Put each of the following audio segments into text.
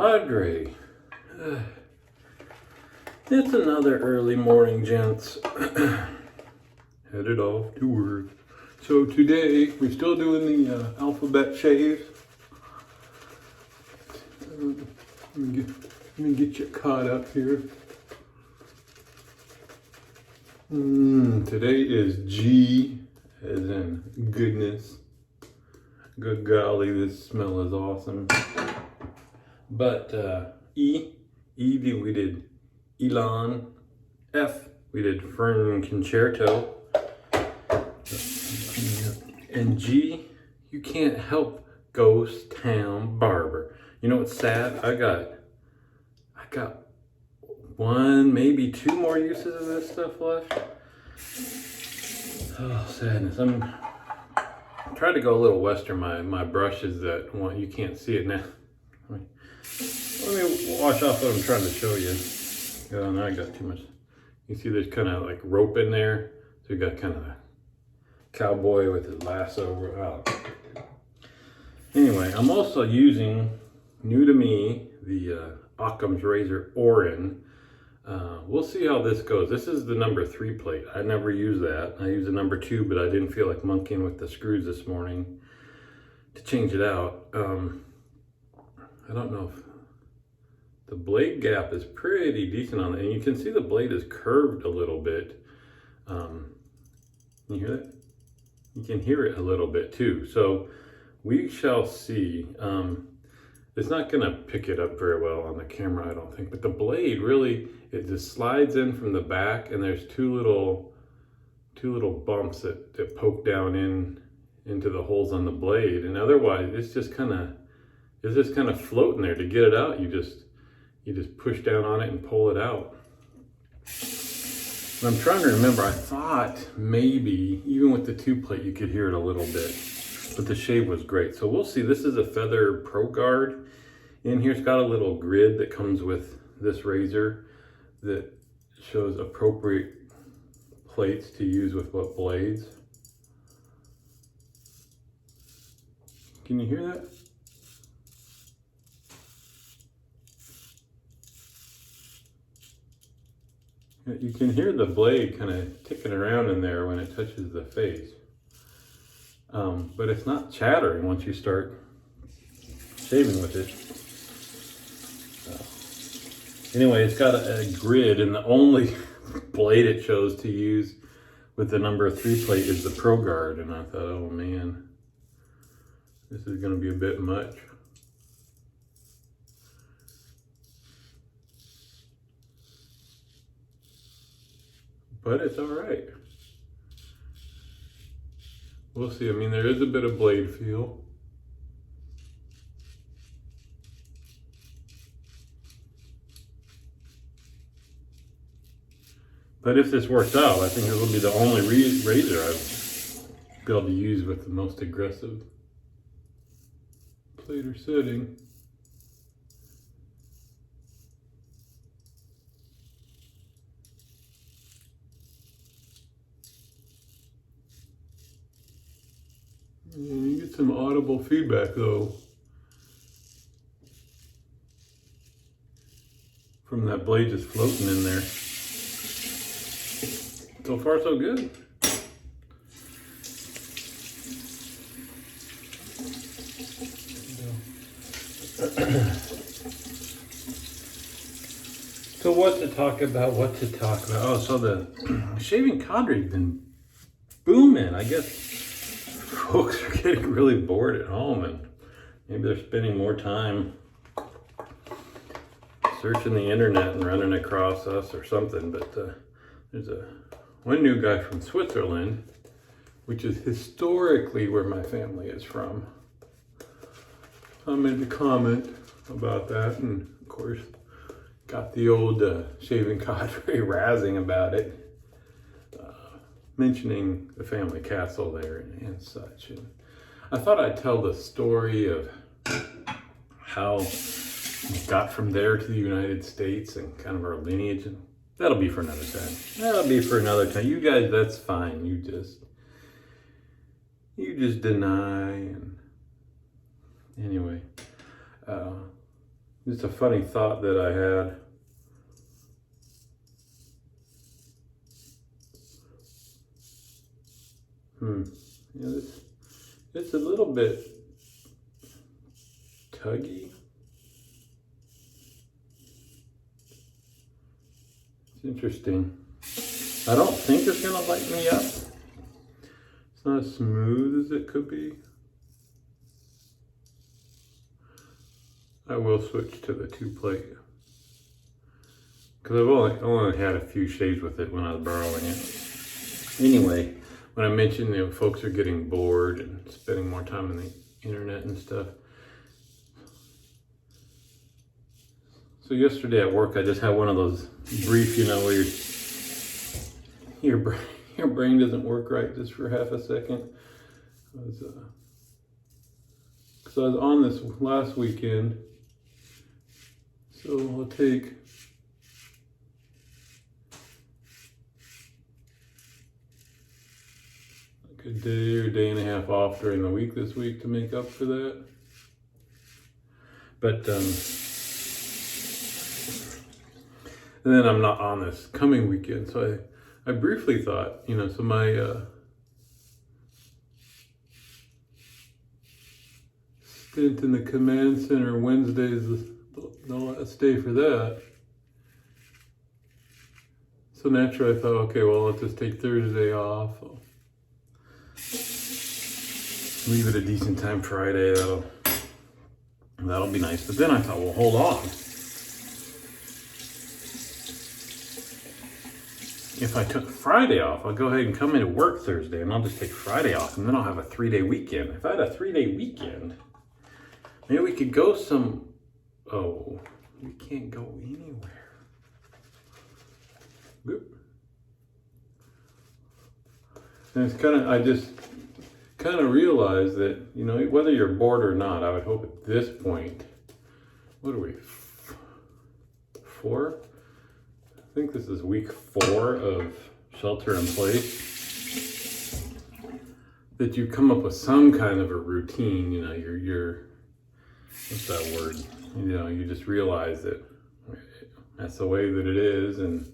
Padre. It's another early morning, gents. Headed off to work. So today we're still doing the alphabet shave. Let me get you caught up here. Today is G, as in goodness. Good golly, this smell is awesome. But E, we did Elon. F, we did Fern Concerto. And G, you can't help Ghost Town Barber. You know what's sad? I got one, maybe two more uses of this stuff left. Oh, sadness. I'm trying to go a little western. My brushes that one, you can't see it now. Let me wash off what I'm trying to show you. Oh, now I got too much. You see there's kind of like rope in there. So you got kind of a cowboy with his lasso. Oh. Anyway, I'm also using, new to me, the Occam's Razor Orin. We'll see how this goes. This is the number 3 plate. I never use that. I use the number 2, but I didn't feel like monkeying with the screws this morning to change it out. I don't know if the blade gap is pretty decent on it, and you can see the blade is curved a little bit. Can you hear that? You can hear it a little bit too. So we shall see. It's not gonna pick it up very well on the camera, I don't think, but the blade really, it just slides in from the back, and there's two little bumps that poke down into the holes on the blade, and otherwise it's just kind of floating there. To get it out, you just push down on it and pull it out. And I'm trying to remember, I thought maybe even with the 2 plate you could hear it a little bit, but the shave was great. So we'll see. This is a Feather Pro Guard. In here, it's got a little grid that comes with this razor that shows appropriate plates to use with what blades. Can you hear that? You can hear the blade kind of ticking around in there when it touches the face. But it's not chattering once you start shaving with it. Anyway, it's got a grid, and the only blade it chose to use with the number 3 plate is the Pro Guard. And I thought, oh man, this is going to be a bit much. But it's all right. We'll see. I mean, there is a bit of blade feel. But if this works out, I think it will be the only razor I'll be able to use with the most aggressive plate or setting. And you get some audible feedback though from that blade just floating in there. So far so good. So what to talk about? Oh, so the shaving cadre's been booming. I guess folks are getting really bored at home, and maybe they're spending more time searching the internet and running across us or something. But there's one new guy from Switzerland, which is historically where my family is from. I made a comment about that, and of course got the old shaving cadre razzing about it, mentioning the family castle there and such. And I thought I'd tell the story of how we got from there to the United States and kind of our lineage, and that'll be for another time. You guys, that's fine. You just deny. And anyway, Just a funny thought that I had. Yeah, it's a little bit tuggy. It's interesting. I don't think it's gonna light me up. It's not as smooth as it could be. I will switch to the 2-plate. Because I've only had a few shaves with it when I was borrowing it. Anyway, when I mentioned, you know, folks are getting bored and spending more time on the internet and stuff. So yesterday at work, I just had one of those brief, you know, where your brain doesn't work right just for half a second. So I was on this last weekend. So I'll take like a day or day and a half off during the week this week to make up for that. But and then I'm not on this coming weekend, so I briefly thought, you know, so my stint in the command center Wednesday is the last day for that. So naturally I thought, okay, well, let's just take Thursday off. I'll leave it a decent time Friday. That'll be nice. But then I thought, well, hold on. If I took Friday off, I'll go ahead and come into work Thursday and I'll just take Friday off and then I'll have a 3-day weekend. If I had a 3-day weekend, maybe we could go oh, we can't go anywhere. Boop. And it's I just kind of realized that, you know, whether you're bored or not, I would hope at this point, what are we, 4? I think this is week 4 of shelter in place. That you come up with some kind of a routine, you know, you're what's that word? You know, you just realize that that's the way that it is, and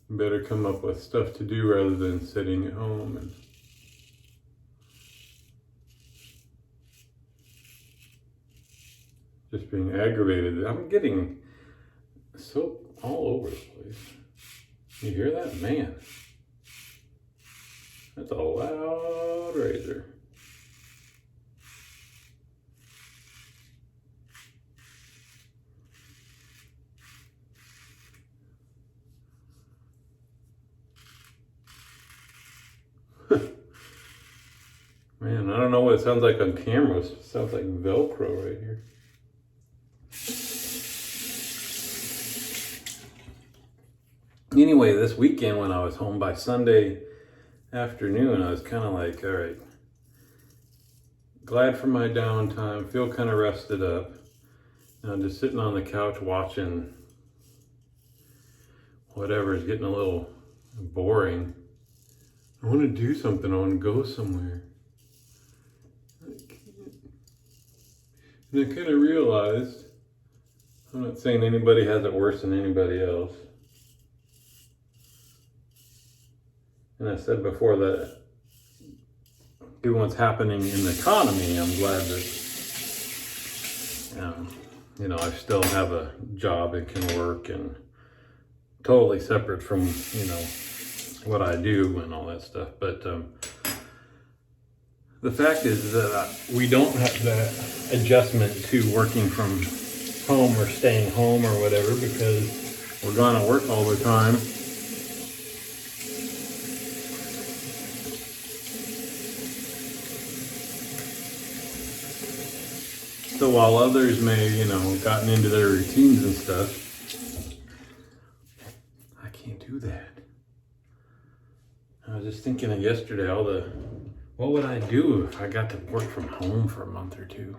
you better come up with stuff to do rather than sitting at home and just being aggravated. I'm getting soap all over the place. You hear that? Man, that's a loud razor. Man, I don't know what it sounds like on camera. It sounds like Velcro right here. Anyway, this weekend when I was home by Sunday afternoon, I was kind of like, all right, glad for my downtime, feel kind of rested up. And I'm just sitting on the couch watching whatever is getting a little boring. I want to do something. I want to go somewhere. And I kind of realized, I'm not saying anybody has it worse than anybody else. And I said before that, given what's happening in the economy, I'm glad that, you know, I still have a job and can work, and totally separate from, you know, what I do and all that stuff. But the fact is that we don't have that adjustment to working from home or staying home or whatever, because we're going to work all the time. So while others may, you know, gotten into their routines and stuff, I can't do that. I was just thinking of yesterday, what would I do if I got to work from home for a month or two?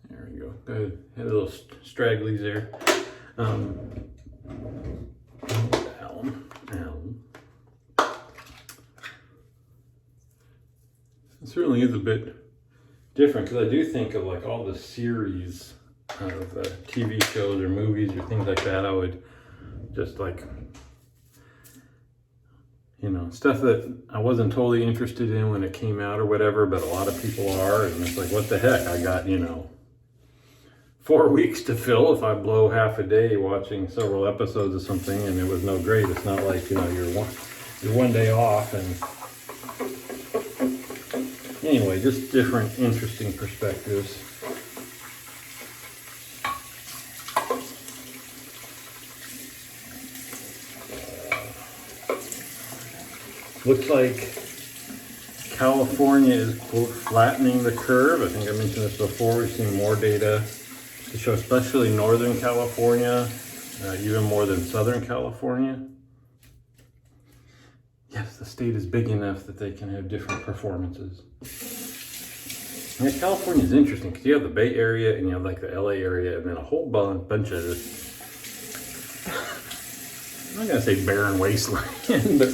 There we go. Good. Had a little stragglies there. Alum. It's certainly is a bit different, because I do think of like all the series of TV shows or movies or things like that. I would just like, you know, stuff that I wasn't totally interested in when it came out or whatever, but a lot of people are, and it's like, what the heck? I got, you know, 4 weeks to fill if I blow half a day watching several episodes of something and it was no great. It's not like, you know, you're one day off. And anyway, just different interesting perspectives. Looks like California is, quote, flattening the curve. I think I mentioned this before. We've seen more data to show, especially Northern California, even more than Southern California. Yes, the state is big enough that they can have different performances. Yeah, California is interesting because you have the Bay Area and you have like the LA area and then a whole bunch of this, I'm not going to say barren wasteland, but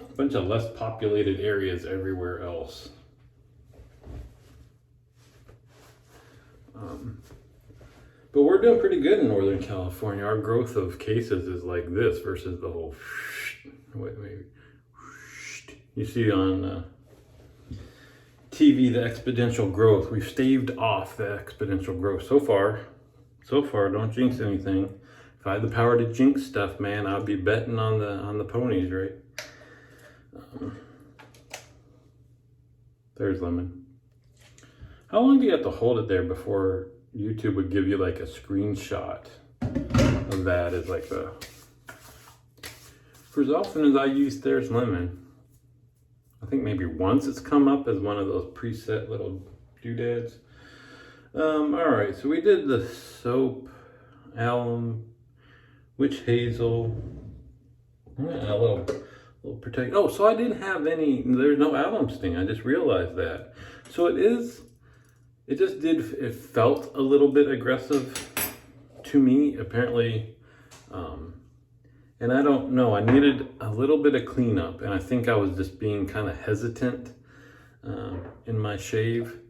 a bunch of less populated areas everywhere else. But we're doing pretty good in Northern California. Our growth of cases is like this versus the whole you see on TV, the exponential growth. We've staved off the exponential growth so far. Don't jinx anything. If I had the power to jinx stuff, man, I'd be betting on the ponies, right? There's Lemon. How long do you have to hold it there before YouTube would give you like a screenshot of that as like a... For as often as I use There's Lemon, I think maybe once it's come up as one of those preset little doodads. All right, so we did the soap, alum, witch hazel, yeah, a little protect. Oh, so I didn't have any, there's no alum sting. I just realized that. So it felt a little bit aggressive to me, apparently. And I don't know, I needed a little bit of cleanup, and I think I was just being kind of hesitant in my shave,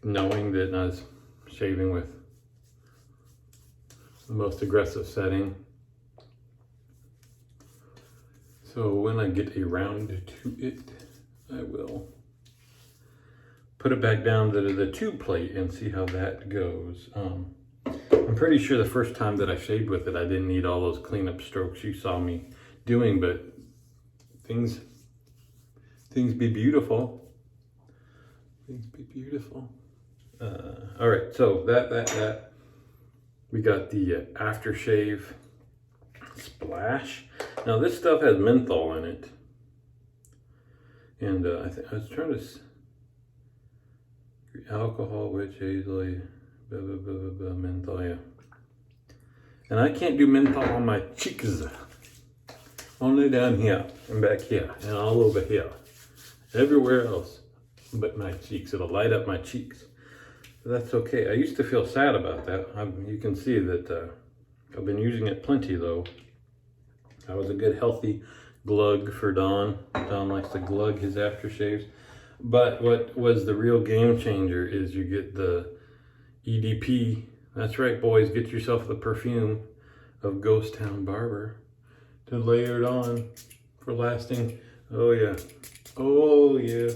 knowing that I was shaving with the most aggressive setting. So when I get around to it, I will put it back down to the tube plate and see how that goes. I'm pretty sure the first time that I shaved with it, I didn't need all those cleanup strokes you saw me doing, but things be beautiful. Things be beautiful. All right, so that we got the aftershave splash. Now this stuff has menthol in it, and I was trying to alcohol, witch hazel, blah, blah, blah, blah, blah, menthol, yeah. And I can't do menthol on my cheeks, only down here and back here and all over here, everywhere else but my cheeks. It'll light up my cheeks. But that's okay. I used to feel sad about that. You can see that I've been using it plenty though. I was a good healthy glug for Don. Don likes to glug his aftershaves. But what was the real game changer is you get the EDP. That's right, boys, get yourself the perfume of Ghost Town Barber to layer it on for lasting. Oh yeah, oh yeah.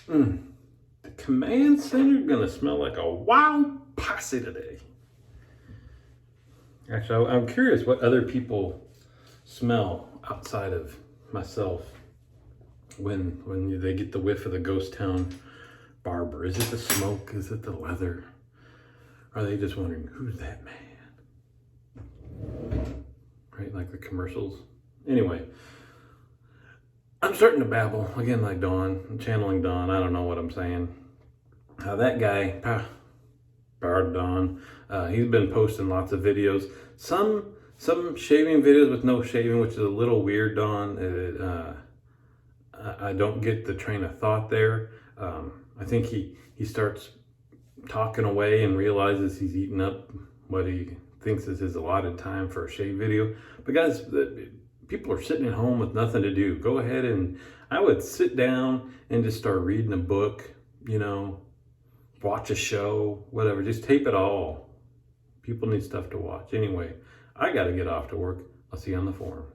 The command center gonna smell like a wild posse today. Actually, I'm curious what other people smell outside of myself when they get the whiff of the Ghost Town Barber. Is it the smoke? Is it the leather? Are they just wondering, who's that man? Right, like the commercials. Anyway, I'm starting to babble again like Dawn. I'm channeling Dawn. I don't know what I'm saying. That guy, Don, he's been posting lots of videos. Some shaving videos with no shaving, which is a little weird, Don. I don't get the train of thought there. I think he starts talking away and realizes he's eaten up what he thinks is his allotted time for a shave video. But guys, people are sitting at home with nothing to do. Go ahead and I would sit down and just start reading a book, you know, watch a show, whatever. Just tape it all. People need stuff to watch. Anyway, I got to get off to work. I'll see you on the forums.